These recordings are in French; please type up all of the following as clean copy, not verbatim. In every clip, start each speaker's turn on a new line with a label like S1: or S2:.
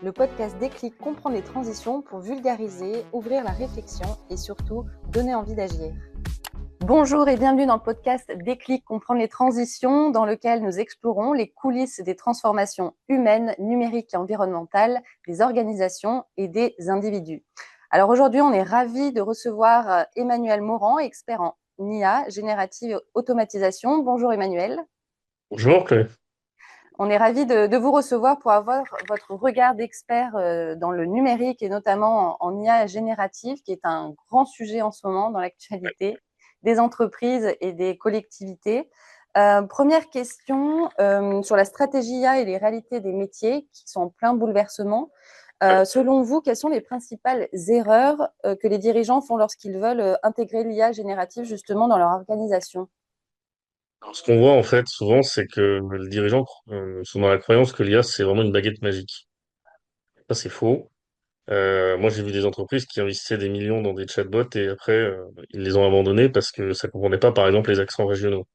S1: Le podcast Déclic comprend les transitions pour vulgariser, ouvrir la réflexion et surtout donner envie d'agir. Bonjour et bienvenue dans le podcast Déclic comprendre les transitions dans lequel nous explorons les coulisses des transformations humaines, numériques et environnementales des organisations et des individus. Alors aujourd'hui, on est ravis de recevoir Emmanuel Morand, expert en IA, générative automatisation. Bonjour Emmanuel.
S2: Bonjour, Chloé.
S1: On est ravis de vous recevoir pour avoir votre regard d'expert dans le numérique et notamment en IA générative, qui est un grand sujet en ce moment dans l'actualité des entreprises et des collectivités. Première question sur la stratégie IA et les réalités des métiers qui sont en plein bouleversement. Selon vous, quelles sont les principales erreurs que les dirigeants font lorsqu'ils veulent intégrer l'IA générative justement dans leur organisation?
S2: Alors, ce qu'on voit en fait souvent, c'est que les dirigeants sont dans la croyance que l'IA c'est vraiment une baguette magique. Ça, c'est faux. Moi, j'ai vu des entreprises qui investissaient des millions dans des chatbots et après, ils les ont abandonnés parce que ça comprenait pas, par exemple, les accents régionaux.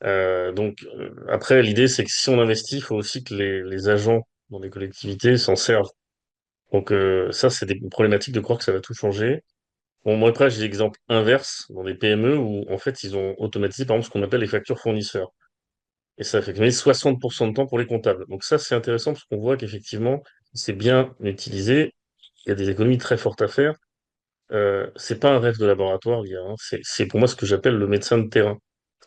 S2: Après, l'idée, c'est que si on investit, il faut aussi que les agents dans les collectivités s'en servent. Ça, c'est des problématiques de croire que ça va tout changer. Bon, moi, après, j'ai l'exemple inverse dans des PME où, en fait, ils ont automatisé, par exemple, ce qu'on appelle les factures fournisseurs. Et ça fait gagner 60% de temps pour les comptables. Donc ça, c'est intéressant parce qu'on voit qu'effectivement, c'est bien utilisé. Il y a des économies très fortes à faire. C'est pas un rêve de laboratoire, l'IA, hein. C'est pour moi ce que j'appelle le médecin de terrain.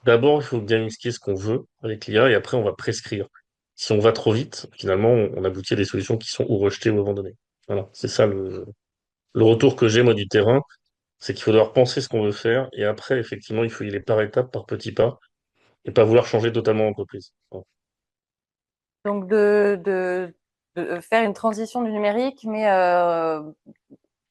S2: D'abord, il faut diagnostiquer ce qu'on veut avec l'IA et après, on va prescrire. Si on va trop vite, finalement, on aboutit à des solutions qui sont ou rejetées ou abandonnées. Voilà, c'est ça le retour que j'ai, moi, du terrain, c'est qu'il faut devoir penser ce qu'on veut faire et après, effectivement, il faut y aller par étapes, par petits pas et pas vouloir changer totalement l'entreprise. Voilà.
S1: Donc de faire une transition du numérique, mais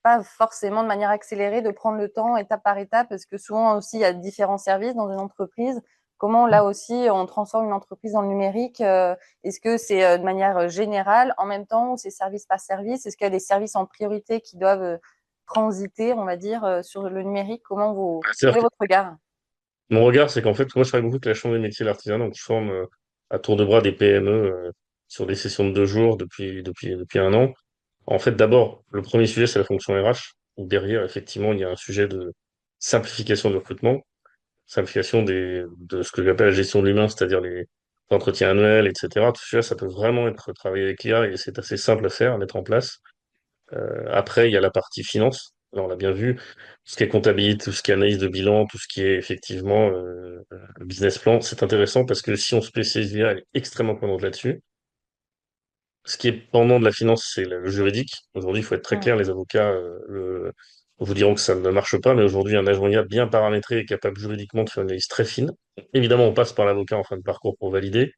S1: pas forcément de manière accélérée, de prendre le temps étape par étape, parce que souvent aussi il y a différents services dans une entreprise. Comment là aussi on transforme une entreprise dans le numérique? Est-ce que c'est de manière générale en même temps ou c'est service par service? Est-ce qu'il y a des services en priorité qui doivent transiter, on va dire, sur le numérique? Quel
S2: C'est-à-dire
S1: est votre regard?
S2: Mon regard, c'est qu'en fait, moi, je travaille beaucoup avec la Chambre des métiers de l'artisanat, donc je forme à tour de bras des PME sur des sessions de 2 jours depuis 1 an. En fait, d'abord, le premier sujet, c'est la fonction RH. Donc, derrière, effectivement, il y a un sujet de simplification du recrutement, simplification de ce que j'appelle la gestion de l'humain, c'est-à-dire les entretiens annuels, etc. Tout ça, ça peut vraiment être travaillé avec l'IA et c'est assez simple à faire, à mettre en place. Après, il y a la partie finance. Alors, on l'a bien vu, tout ce qui est comptabilité, tout ce qui est analyse de bilan, tout ce qui est effectivement business plan, c'est intéressant parce que si on se spécialise l'IA, elle est extrêmement pointante là-dessus. Ce qui est pendant de la finance, c'est le juridique. Aujourd'hui, il faut être très
S1: Mm.
S2: clair, les avocats vous diront que ça ne marche pas, mais aujourd'hui, un agent IA bien paramétré est capable juridiquement de faire une analyse très fine. Évidemment, on passe par l'avocat en fin de parcours pour valider,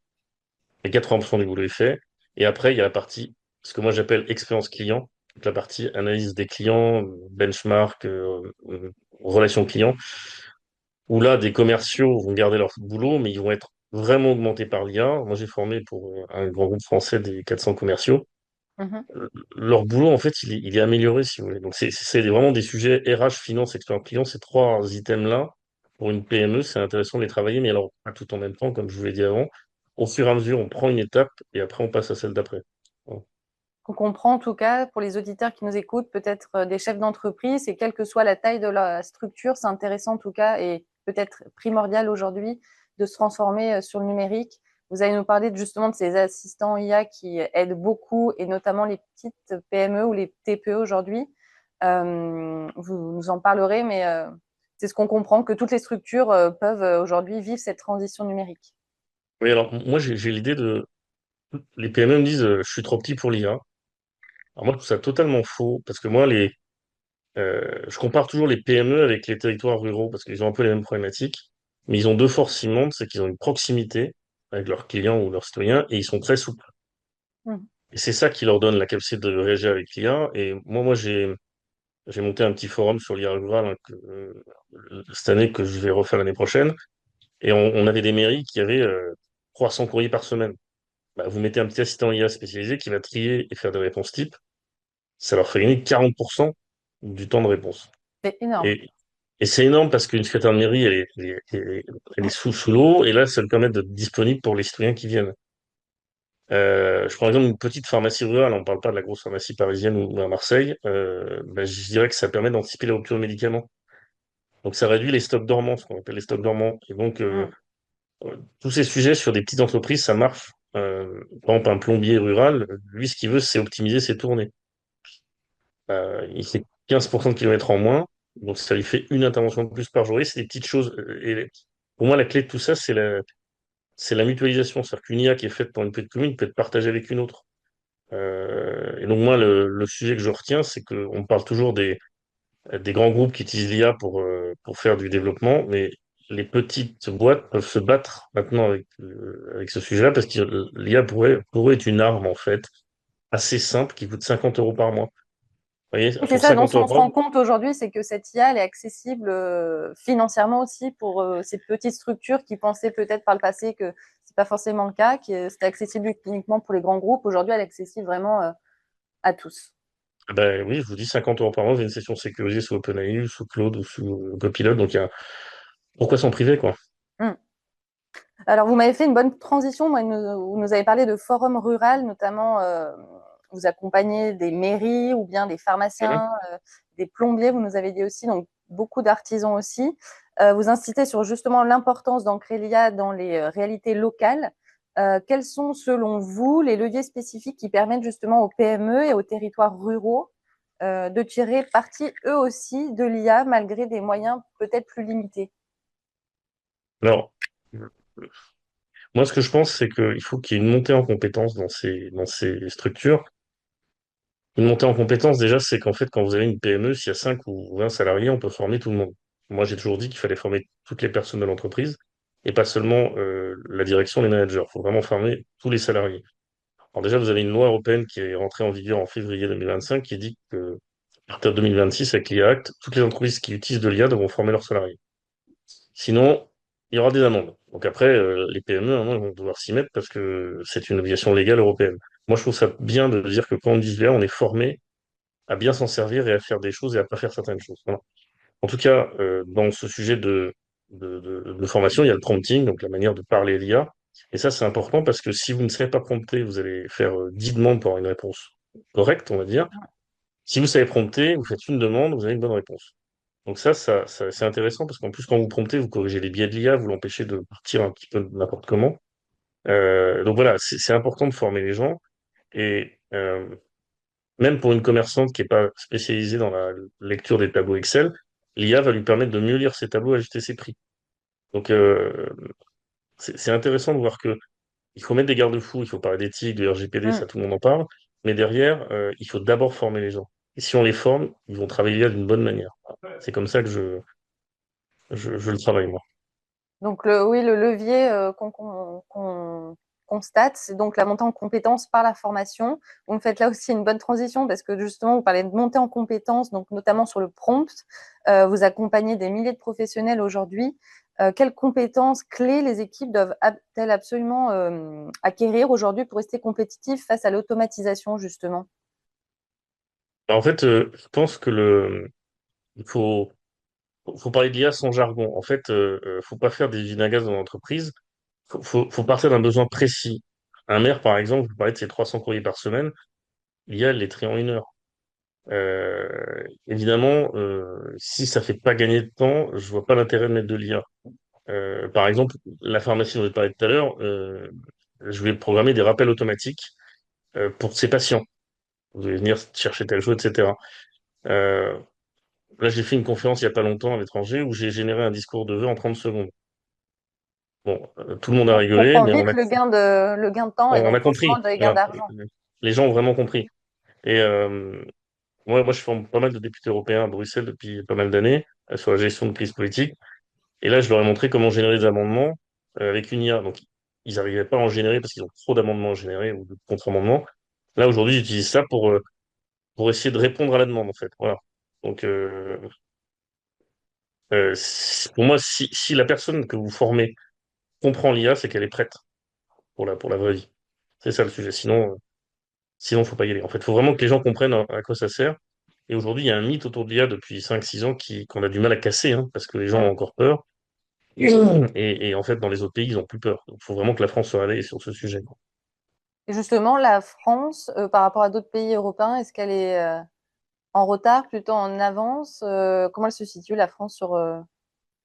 S2: et 80% du boulot est fait. Et après, il y a la partie, ce que moi j'appelle expérience client, donc la partie analyse des clients, benchmark, relations clients, où là, des commerciaux vont garder leur boulot, mais ils vont être vraiment augmentés par l'IA. Moi, j'ai formé pour un grand groupe français des 400 commerciaux.
S1: Mhm.
S2: Leur boulot, en fait, il est amélioré, si vous voulez. Donc, c'est vraiment des sujets RH, finance, expérience client. Ces trois items-là, pour une PME, c'est intéressant de les travailler, mais alors, pas tout en même temps, comme je vous l'ai dit avant. Au fur et à mesure, on prend une étape et après, on passe à celle d'après. Voilà.
S1: Qu'on comprend en tout cas pour les auditeurs qui nous écoutent, peut-être des chefs d'entreprise, et quelle que soit la taille de la structure, c'est intéressant en tout cas et peut-être primordial aujourd'hui de se transformer sur le numérique. Vous allez nous parler justement de ces assistants IA qui aident beaucoup et notamment les petites PME ou les TPE aujourd'hui. Vous nous en parlerez, mais c'est ce qu'on comprend, que toutes les structures peuvent aujourd'hui vivre cette transition numérique.
S2: Oui, alors, moi, j'ai l'idée de... Les PME me disent, je suis trop petit pour l'IA. Alors, moi, je trouve ça totalement faux, parce que moi, je compare toujours les PME avec les territoires ruraux, parce qu'ils ont un peu les mêmes problématiques, mais ils ont deux forces immenses, c'est qu'ils ont une proximité avec leurs clients ou leurs citoyens, et ils sont très souples.
S1: Mmh.
S2: Et c'est ça qui leur donne la capacité de réagir avec l'IA. Et moi, j'ai monté un petit forum sur l'IA rurale hein, cette année que je vais refaire l'année prochaine. Et on avait des mairies qui avaient 300 courriers par semaine. Bah, vous mettez un petit assistant IA spécialisé qui va trier et faire des réponses types. Ça leur fait gagner 40% du temps de réponse.
S1: C'est énorme.
S2: Et, et c'est énorme parce qu'une secrétaire de mairie, elle est sous l'eau. Et là, ça lui permet d'être disponible pour les citoyens qui viennent. Je prends exemple une petite pharmacie rurale, on ne parle pas de la grosse pharmacie parisienne ou à Marseille. Ben, je dirais que ça permet d'anticiper la rupture de médicaments. Donc ça réduit les stocks dormants, ce qu'on appelle les stocks dormants. Et donc
S1: Mm.
S2: tous ces sujets sur des petites entreprises, ça marche. Par exemple, un plombier rural, lui, ce qu'il veut, c'est optimiser ses tournées. Il fait 15% de kilomètres en moins, donc ça lui fait une intervention de plus par jour. Et c'est des petites choses. Et pour moi, la clé de tout ça, c'est la mutualisation. C'est-à-dire qu'une IA qui est faite pour une petite commune peut être partagée avec une autre. Et donc moi, le sujet que je retiens, c'est qu'on parle toujours des grands groupes qui utilisent l'IA pour faire du développement, mais les petites boîtes peuvent se battre maintenant avec ce sujet-là parce que l'IA pour eux est une arme en fait assez simple qui coûte 50 euros par mois. Vous voyez,
S1: Et c'est
S2: pour
S1: ça dont
S2: 50 euros
S1: on se
S2: par mois,
S1: rend compte aujourd'hui, c'est que cette IA, elle est accessible financièrement aussi pour ces petites structures qui pensaient peut-être par le passé que c'est pas forcément le cas, que c'était accessible uniquement pour les grands groupes. Aujourd'hui, elle est accessible vraiment à tous.
S2: ben oui, je vous dis 50 euros par mois, j'ai une session sécurisée sous OpenAI, sous Claude ou sous Copilot, donc pourquoi s'en priver, quoi?
S1: Mm. Alors, vous m'avez fait une bonne transition. Moi, vous nous avez parlé de forum rural, notamment vous accompagnez des mairies ou bien des
S2: Mhm.
S1: pharmaciens, des plombiers, vous nous avez dit aussi, donc beaucoup d'artisans aussi. Vous incitez sur justement l'importance d'ancrer l'IA dans les réalités locales. Quels sont, selon vous, les leviers spécifiques qui permettent justement aux PME et aux territoires ruraux de tirer parti eux aussi de l'IA malgré des moyens peut-être plus limités?
S2: Alors, moi, ce que je pense, c'est qu'il faut qu'il y ait une montée en compétences dans ces structures. Une montée en compétences, déjà, c'est qu'en fait, quand vous avez une PME, s'il y a 5 ou 20 salariés, on peut former tout le monde. Moi, j'ai toujours dit qu'il fallait former toutes les personnes de l'entreprise et pas seulement la direction, les managers. Il faut vraiment former tous les salariés. Alors déjà, vous avez une loi européenne qui est rentrée en vigueur en février 2025 qui dit que à partir de 2026, avec l'IA Act, toutes les entreprises qui utilisent de l'IA devront former leurs salariés. Sinon, il y aura des amendes. Donc après, les PME, à un moment, ils vont devoir s'y mettre parce que c'est une obligation légale européenne. Moi, je trouve ça bien de dire que quand on dit l'IA, on est formé à bien s'en servir et à faire des choses et à pas faire certaines choses. Voilà. En tout cas, dans ce sujet de formation, il y a le prompting, donc la manière de parler à l'IA. Et ça, c'est important parce que si vous ne savez pas prompter, vous allez faire 10 demandes pour avoir une réponse correcte, on va dire. Si vous savez prompter, vous faites une demande, vous avez une bonne réponse. Donc ça, c'est intéressant parce qu'en plus, quand vous promptez, vous corrigez les biais de l'IA, vous l'empêchez de partir un petit peu n'importe comment. Donc voilà, c'est important de former les gens. Et même pour une commerçante qui n'est pas spécialisée dans la lecture des tableaux Excel, l'IA va lui permettre de mieux lire ses tableaux et ajuster ses prix. Donc c'est intéressant de voir que il faut mettre des garde-fous, il faut parler d'éthique, de RGPD,
S1: Mm.
S2: ça tout le monde en parle, mais derrière, il faut d'abord former les gens. Et si on les forme, ils vont travailler l'IA d'une bonne manière. C'est comme ça que je le travaille, moi.
S1: Donc, oui, le levier qu'on constate, c'est donc la montée en compétences par la formation. Vous me faites là aussi une bonne transition parce que justement, vous parlez de montée en compétences, donc notamment sur le prompt. Vous accompagnez des milliers de professionnels aujourd'hui. Quelles compétences clés les équipes doivent-elles absolument acquérir aujourd'hui pour rester compétitifs face à l'automatisation, justement?
S2: En fait, je pense que il faut parler de l'IA sans jargon. En fait, faut pas faire des usines à gaz dans l'entreprise. Faut partir d'un besoin précis. Un maire, par exemple, vous parlez de ses 300 courriers par semaine, l'IA, elle les trie en 1 heure. Évidemment, si ça fait pas gagner de temps, je vois pas l'intérêt de mettre de l'IA. Par exemple, la pharmacie dont j'ai parlé tout à l'heure, je vais programmer des rappels automatiques pour ses patients. Vous allez venir chercher telle chose, etc. Euh, Là, j'ai fait une conférence il y a pas longtemps à l'étranger où j'ai généré un discours de vœux en 30 secondes. Bon, tout le monde a
S1: On
S2: rigolé,
S1: comprend
S2: mais
S1: vite le gain de temps et
S2: on
S1: donc
S2: a compris.
S1: forcément de gain
S2: Voilà.
S1: d'argent.
S2: Les gens ont vraiment compris. Et moi, je forme pas mal de députés européens à Bruxelles depuis pas mal d'années sur la gestion de crise politique. Et là, je leur ai montré comment générer des amendements avec une IA. Donc, ils n'arrivaient pas à en générer parce qu'ils ont trop d'amendements à générer ou de contre-amendements. Là, aujourd'hui, j'utilise ça pour essayer de répondre à la demande, en fait. Voilà. Donc, pour moi, si la personne que vous formez comprend l'IA, c'est qu'elle est prête pour la vraie vie. C'est ça le sujet. Sinon, faut pas y aller. En fait, il faut vraiment que les gens comprennent à quoi ça sert. Et aujourd'hui, il y a un mythe autour de l'IA depuis 5 6 ans qu'on a du mal à casser, hein, parce que les gens ont
S1: Mm.
S2: encore peur. Et en fait, dans les autres pays, ils ont plus peur. Donc, il faut vraiment que la France soit allée sur ce sujet.
S1: Et justement, la France, par rapport à d'autres pays européens, est-ce qu'elle est en retard, plutôt en avance? Comment elle se situe, la France, par
S2: Alors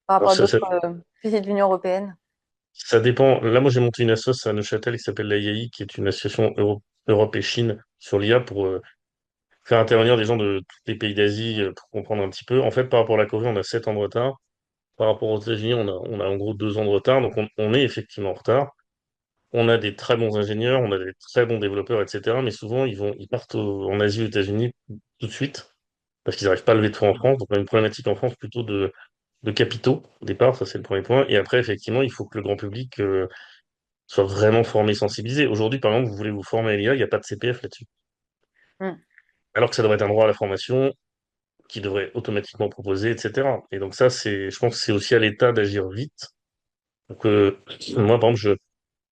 S1: rapport à d'autres pays de l'Union européenne?
S2: ça dépend. Là, moi, j'ai monté une association à Neuchâtel qui s'appelle l'AIAI, qui est une association Europe et Chine sur l'IA pour faire intervenir des gens de tous les pays d'Asie pour comprendre un petit peu. En fait, par rapport à la Corée, on a 7 ans de retard. Par rapport aux États-Unis, on a en gros 2 ans de retard. Donc, on est effectivement en retard. On a des très bons ingénieurs, on a des très bons développeurs, etc. Mais souvent, ils partent en Asie, aux États-Unis tout de suite parce qu'ils n'arrivent pas à lever de fonds en France. Donc, on a une problématique en France plutôt de capitaux au départ. Ça, c'est le premier point. Et après, effectivement, il faut que le grand public soit vraiment formé, sensibilisé. Aujourd'hui, par exemple, vous voulez vous former à l'IA, il n'y a pas de CPF là-dessus.
S1: Hmm.
S2: Alors que ça devrait être un droit à la formation qui devrait automatiquement proposer, etc. Et donc ça, je pense que c'est aussi à l'État d'agir vite. Donc, moi, par exemple,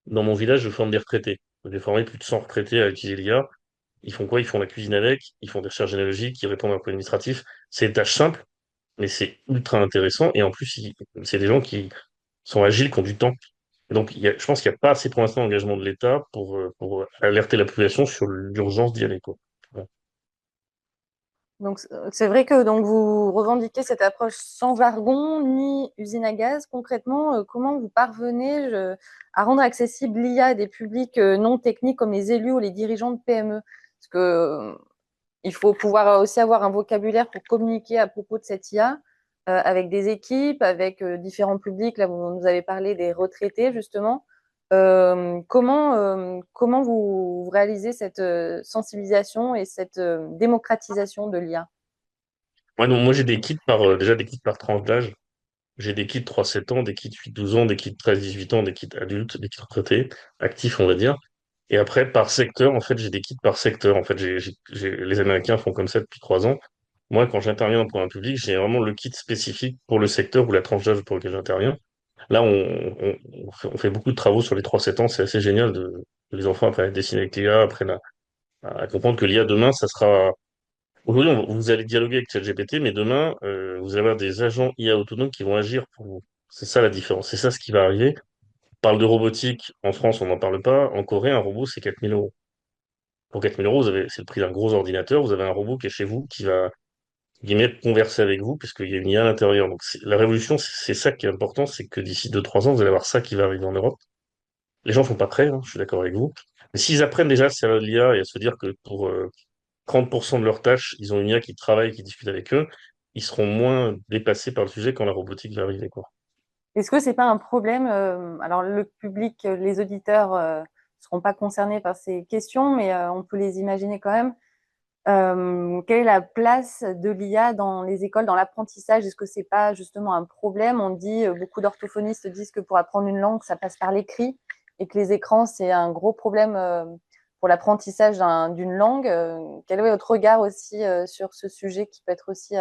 S2: dans mon village, je forme des retraités. J'ai formé plus de 100 retraités à utiliser l'IA. Ils font quoi? Ils font la cuisine avec, ils font des recherches généalogiques, ils répondent à un peu administratif. C'est des tâches simples, mais c'est ultra intéressant. Et en plus, c'est des gens qui sont agiles, qui ont du temps. Et donc, je pense qu'il n'y a pas assez pour l'instant d'engagement de l'État pour alerter la population sur l'urgence d'y aller, quoi. Ouais.
S1: Donc, c'est vrai que donc vous revendiquez cette approche sans jargon ni usine à gaz. Concrètement, comment vous parvenez à rendre accessible l'IA à des publics non techniques comme les élus ou les dirigeants de PME? Parce que il faut pouvoir aussi avoir un vocabulaire pour communiquer à propos de cette IA avec des équipes, avec différents publics. Là, vous nous avez parlé des retraités, justement. Comment vous réalisez cette sensibilisation et cette démocratisation de l'IA?
S2: Ouais, donc moi, j'ai des kits déjà des kits par tranche d'âge. J'ai des kits 3-7 ans, des kits 8-12 ans, des kits 13-18 ans, des kits adultes, des kits retraités, actifs, on va dire. Et après, par secteur, en fait, j'ai des kits par secteur. En fait, les Américains font comme ça depuis 3 ans. Moi, quand j'interviens pour un public, j'ai vraiment le kit spécifique pour le secteur ou la tranche d'âge pour lequel j'interviens. Là, on fait beaucoup de travaux sur les 3-7 ans. C'est assez génial que les enfants apprennent à dessiner avec l'IA, apprennent à comprendre que l'IA demain, ça sera. Aujourd'hui, vous allez dialoguer avec ChatGPT, mais demain, vous allez avoir des agents IA autonomes qui vont agir pour vous. C'est ça la différence. C'est ça ce qui va arriver. On parle de robotique. En France, on n'en parle pas. En Corée, un robot, c'est 4 000 euros. Pour 4 000 euros, c'est le prix d'un gros ordinateur. Vous avez un robot qui est chez vous, qui va guillemets, converser avec vous, puisqu'il y a une IA à l'intérieur. Donc la révolution, c'est ça qui est important, c'est que d'ici 2-3 ans, vous allez avoir ça qui va arriver en Europe. Les gens sont pas prêts, hein, je suis d'accord avec vous. Mais s'ils apprennent déjà à se servir de l'IA et à se dire que pour 30% de leurs tâches, ils ont une IA qui travaille, qui discute avec eux, ils seront moins dépassés par le sujet quand la robotique va arriver, quoi.
S1: Est-ce que c'est pas un problème alors, le public, les auditeurs seront pas concernés par ces questions, mais on peut les imaginer quand même. Quelle est la place de l'IA dans les écoles, dans l'apprentissage? Est-ce que c'est pas justement un problème? On dit, beaucoup d'orthophonistes disent que pour apprendre une langue, ça passe par l'écrit et que les écrans, c'est un gros problème pour l'apprentissage d'une langue. Quel est votre regard aussi sur ce sujet qui peut être aussi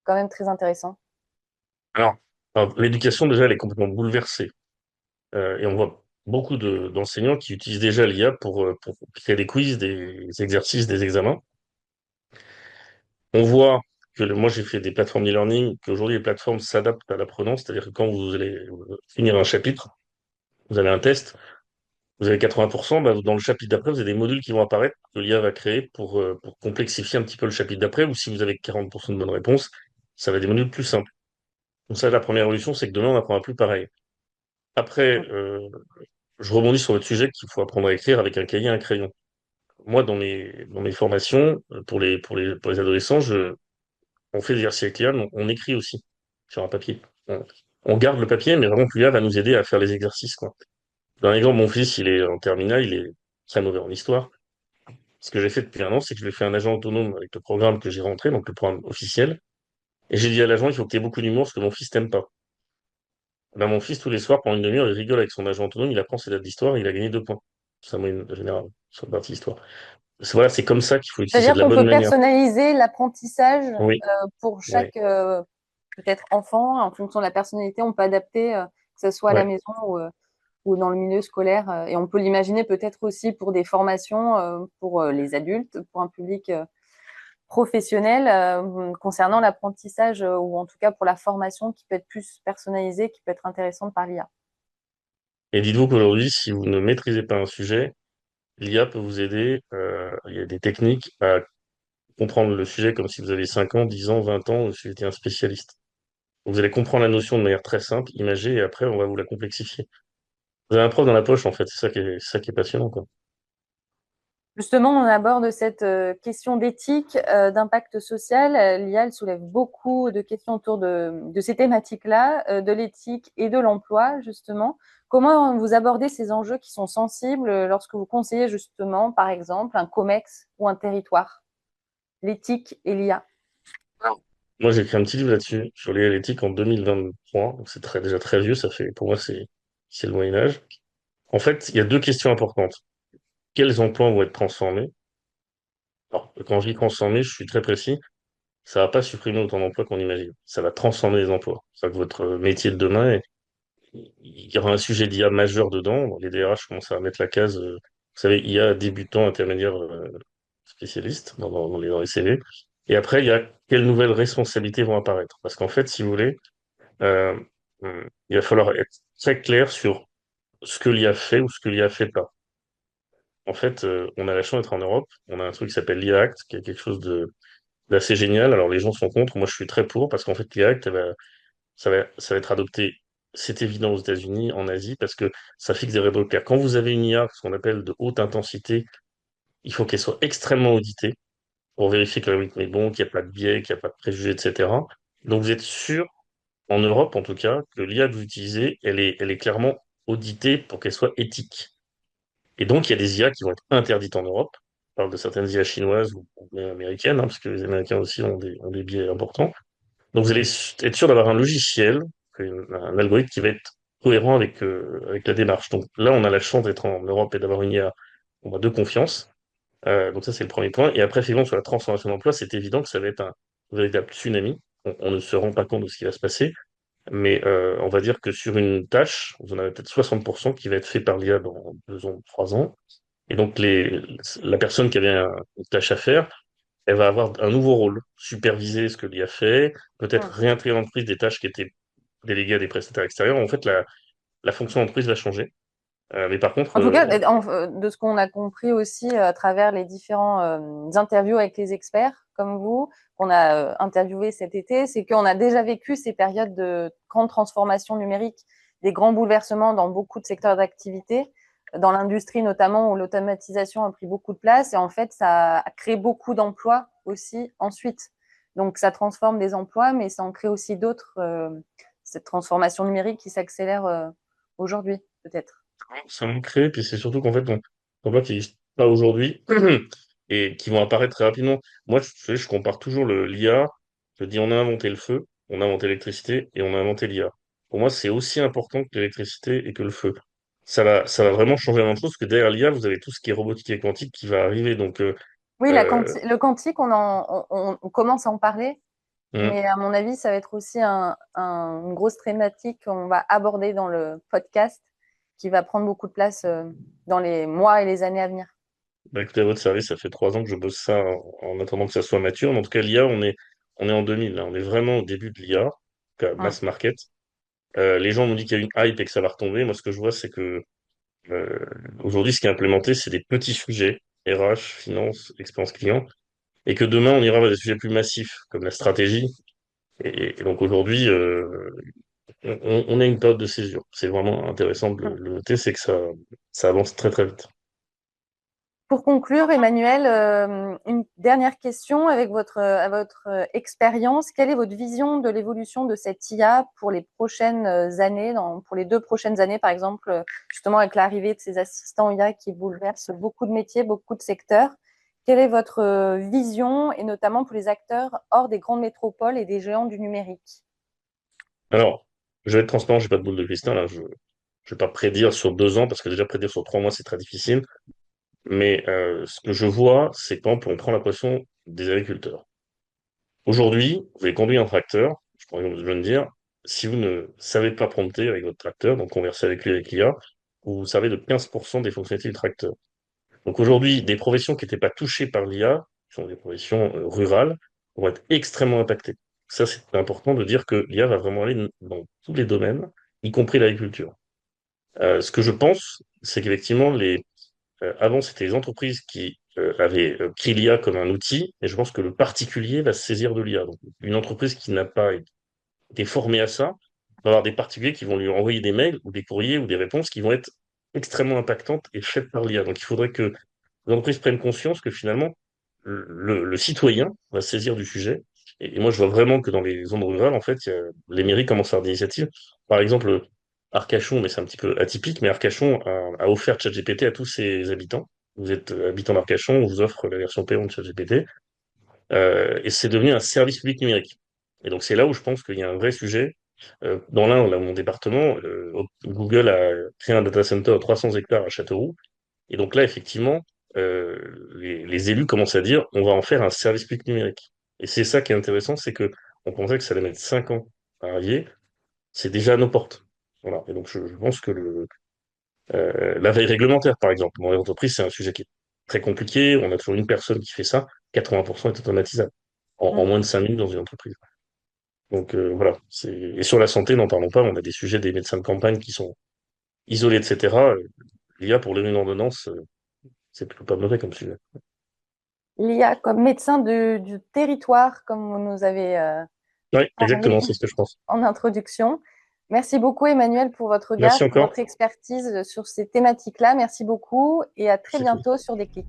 S1: quand même très intéressant?
S2: Alors, l'éducation, déjà, elle est complètement bouleversée. Et on voit beaucoup d'enseignants qui utilisent déjà l'IA pour créer des quiz, des exercices, des examens. On voit moi j'ai fait des plateformes d'e-learning, qu'aujourd'hui les plateformes s'adaptent à l'apprenant, c'est-à-dire que quand vous allez finir un chapitre, vous avez un test, vous avez 80%, bah, dans le chapitre d'après, vous avez des modules qui vont apparaître que l'IA va créer pour complexifier un petit peu le chapitre d'après, ou si vous avez 40% de bonnes réponses, ça va être des modules plus simples. Donc ça, la première évolution, c'est que demain, on n'apprendra plus pareil. Après, je rebondis sur votre sujet qu'il faut apprendre à écrire avec un cahier et un crayon. Moi, dans mes formations, pour les adolescents, on fait des exercices avec l'IA, mais on écrit aussi sur un papier. On garde le papier, mais vraiment, l'IA va nous aider à faire les exercices, quoi. Par exemple, mon fils, il est en terminale, il est très mauvais en histoire. Ce que j'ai fait depuis un an, c'est que je lui ai fait un agent autonome avec le programme que j'ai rentré, donc le programme officiel. Et j'ai dit à l'agent, il faut que tu aies beaucoup d'humour, parce que mon fils t'aime pas. Ben, mon fils, tous les soirs, pendant une demi-heure, il rigole avec son agent autonome, il apprend ses dates d'histoire, et il a gagné 2 points. C'est sa moyenne générale sur la partie histoire. Voilà, c'est comme ça qu'il faut utiliser
S1: C'est-à-dire
S2: de la
S1: qu'on
S2: bonne
S1: peut
S2: manière.
S1: personnaliser l'apprentissage
S2: Oui,
S1: pour
S2: oui,
S1: chaque peut-être enfant, en fonction de la personnalité, on peut adapter, que ce soit à la
S2: ouais.
S1: maison ou dans le milieu scolaire. Et on peut l'imaginer peut-être aussi pour des formations pour les adultes, pour un public professionnel concernant l'apprentissage ou en tout cas pour la formation qui peut être plus personnalisée, qui peut être intéressante par l'IA.
S2: Et dites-vous qu'aujourd'hui, si vous ne maîtrisez pas un sujet, l'IA peut vous aider. Il y a des techniques à comprendre le sujet comme si vous avez 5 ans, 10 ans, 20 ans, ou si vous étiez un spécialiste. Vous allez comprendre la notion de manière très simple, imagée, et après, on va vous la complexifier. Vous avez un prof dans la poche, en fait. C'est ça qui est passionnant, quoi.
S1: Justement, on aborde cette question d'éthique, d'impact social. L'IA, elle soulève beaucoup de questions autour de ces thématiques-là, de l'éthique et de l'emploi, justement. Comment vous abordez ces enjeux qui sont sensibles lorsque vous conseillez justement, par exemple, un COMEX ou un territoire, l'éthique et l'IA?
S2: Moi, j'ai écrit un petit livre là-dessus, sur l'IA et l'éthique en 2023. Donc, déjà très vieux. Pour moi, c'est le Moyen-Âge. En fait, il y a deux questions importantes. Quels emplois vont être transformés? Alors, quand je dis transformés, je suis très précis. Ça va pas supprimer autant d'emplois qu'on imagine. Ça va transformer les emplois. C'est-à-dire que votre métier de demain, il y aura un sujet d'IA majeur dedans. Les DRH commencent à mettre la case, vous savez, IA débutant, intermédiaire, spécialiste dans les CV. Et après, il y a quelles nouvelles responsabilités vont apparaître. Parce qu'en fait, si vous voulez, euh, il va falloir être très clair sur ce que l'IA fait ou ce que l'IA fait pas. En fait, on a la chance d'être en Europe. On a un truc qui s'appelle l'IA Act, qui est quelque chose d'assez génial. Alors, les gens sont contre. Moi, je suis très pour parce qu'en fait, l'IA Act, ça va être adopté. C'est évident aux États-Unis, en Asie, parce que ça fixe des règles claires. Quand vous avez une IA, ce qu'on appelle de haute intensité, il faut qu'elle soit extrêmement auditée pour vérifier que le rythme est bon, qu'il n'y a pas de biais, qu'il n'y a pas de préjugés, etc. Donc, vous êtes sûr, en Europe en tout cas, que l'IA que vous utilisez, elle est clairement auditée pour qu'elle soit éthique. Et donc, il y a des IA qui vont être interdites en Europe. Je parle de certaines IA chinoises ou même américaines, hein, parce que les Américains aussi ont des biais importants. Donc, vous allez être sûr d'avoir un logiciel, un algorithme qui va être cohérent avec la démarche. Donc là, on a la chance d'être en Europe et d'avoir une IA de confiance. Donc ça, c'est le premier point. Et après, effectivement, sur la transformation d'emploi, c'est évident que ça va être un véritable tsunami. On ne se rend pas compte de ce qui va se passer. Mais on va dire que sur une tâche, vous en avez peut-être 60% qui va être fait par l'IA dans 2 ans, 3 ans. Et donc, la personne qui avait une tâche à faire, elle va avoir un nouveau rôle, superviser ce que l'IA fait, peut-être
S1: Hmm.
S2: réintégrer en entreprise des tâches qui étaient déléguées à des prestataires extérieurs. En fait, la fonction entreprise va changer. Mais par contre,
S1: En tout cas, de ce qu'on a compris aussi à travers les différents interviews avec les experts comme vous, qu'on a interviewé cet été, c'est qu'on a déjà vécu ces périodes de grande transformation numérique, des grands bouleversements dans beaucoup de secteurs d'activité, dans l'industrie notamment où l'automatisation a pris beaucoup de place et en fait, ça a créé beaucoup d'emplois aussi ensuite. Donc, ça transforme des emplois, mais ça en crée aussi d'autres, cette transformation numérique qui s'accélère aujourd'hui, peut-être.
S2: ça va créer, puis c'est surtout qu'en fait, on voit qu'ils n'existent pas aujourd'hui et qui vont apparaître très rapidement. Moi, je compare toujours l'IA. Je dis, on a inventé le feu, on a inventé l'électricité et on a inventé l'IA. Pour moi, c'est aussi important que l'électricité et que le feu. Ça va vraiment changer la même chose, parce que derrière l'IA, vous avez tout ce qui est robotique et quantique qui va arriver. Donc,
S1: Oui,
S2: euh,
S1: le quantique, on commence à en parler,
S2: hum,
S1: mais à mon avis, ça va être aussi une grosse thématique qu'on va aborder dans le podcast qui va prendre beaucoup de place dans les mois et les années à venir.
S2: bah, écoutez, à votre service, ça fait 3 ans que je bosse ça en attendant que ça soit mature. Mais en tout cas, l'IA, on est en 2000, là. On est vraiment au début de l'IA,
S1: Mm.
S2: mass market. Les gens m'ont dit qu'il y a une hype et que ça va retomber. Moi, ce que je vois, c'est que euh, aujourd'hui, ce qui est implémenté, c'est des petits sujets, RH, finance, expérience client, et que demain, on ira vers des sujets plus massifs, comme la stratégie. Et donc aujourd'hui, on a une période de césure. C'est vraiment intéressant de
S1: Mm.
S2: le noter, c'est que ça avance très très vite.
S1: Pour conclure, Emmanuel, une dernière question avec à votre expérience. Quelle est votre vision de l'évolution de cette IA pour les prochaines années, pour les 2 prochaines années, par exemple, justement avec l'arrivée de ces assistants IA qui bouleversent beaucoup de métiers, beaucoup de secteurs? Quelle est votre vision, et notamment pour les acteurs hors des grandes métropoles et des géants du numérique?
S2: Alors, je vais être transparent, j'ai pas de boule de cristal, hein. Je ne vais pas prédire sur 2 ans, parce que déjà prédire sur 3 mois, c'est très difficile. Mais ce que je vois, c'est quand on prend la pression des agriculteurs. Aujourd'hui, vous avez conduit un tracteur, je prends l'exemple de John Deere, si vous ne savez pas prompter avec votre tracteur, donc converser avec lui avec l'IA, vous savez de 15% des fonctionnalités du tracteur. Donc aujourd'hui, des professions qui n'étaient pas touchées par l'IA, qui sont des professions rurales, vont être extrêmement impactées. Ça, c'est important de dire que l'IA va vraiment aller dans tous les domaines, y compris l'agriculture. Ce que je pense, c'est qu'effectivement, Avant, c'était les entreprises qui avaient pris l'IA comme un outil, et je pense que le particulier va se saisir de l'IA. Donc, une entreprise qui n'a pas été formée à ça va avoir des particuliers qui vont lui envoyer des mails ou des courriers ou des réponses qui vont être extrêmement impactantes et faites par l'IA. Donc, il faudrait que les entreprises prennent conscience que finalement, le citoyen va se saisir du sujet. Et moi, je vois vraiment que dans les zones rurales, en fait, les mairies commencent à avoir des initiatives. Par exemple, Arcachon, mais c'est un petit peu atypique, mais Arcachon a offert ChatGPT à tous ses habitants. Vous êtes habitant d'Arcachon, on vous offre la version payante de ChatGPT. Et c'est devenu un service public numérique. Et donc, c'est là où je pense qu'il y a un vrai sujet. Dans l'Ain, là, mon département, Google a créé un data center à 300 hectares à Châteauroux. Et donc là, effectivement, les élus commencent à dire on va en faire un service public numérique. Et c'est ça qui est intéressant, c'est que on pensait que ça allait mettre 5 ans à arriver, c'est déjà à nos portes. Voilà. Et donc je pense que la veille réglementaire, par exemple, dans les entreprises, c'est un sujet qui est très compliqué. On a toujours une personne qui fait ça, 80% est automatisable en
S1: Mm.
S2: moins de 5 minutes dans une entreprise. Donc voilà. Et sur la santé, n'en parlons pas, on a des sujets des médecins de campagne qui sont isolés, etc. L'IA pour lire une ordonnance, c'est plutôt pas mauvais comme sujet.
S1: L'IA comme médecin du territoire, comme vous nous avez
S2: Oui,
S1: parlé
S2: exactement, c'est ce que je pense.
S1: en introduction. Merci beaucoup, Emmanuel, pour votre regard,
S2: Merci
S1: pour
S2: encore.
S1: votre expertise sur ces thématiques-là. Merci beaucoup et à très
S2: C'est tout.
S1: bientôt sur Déclic.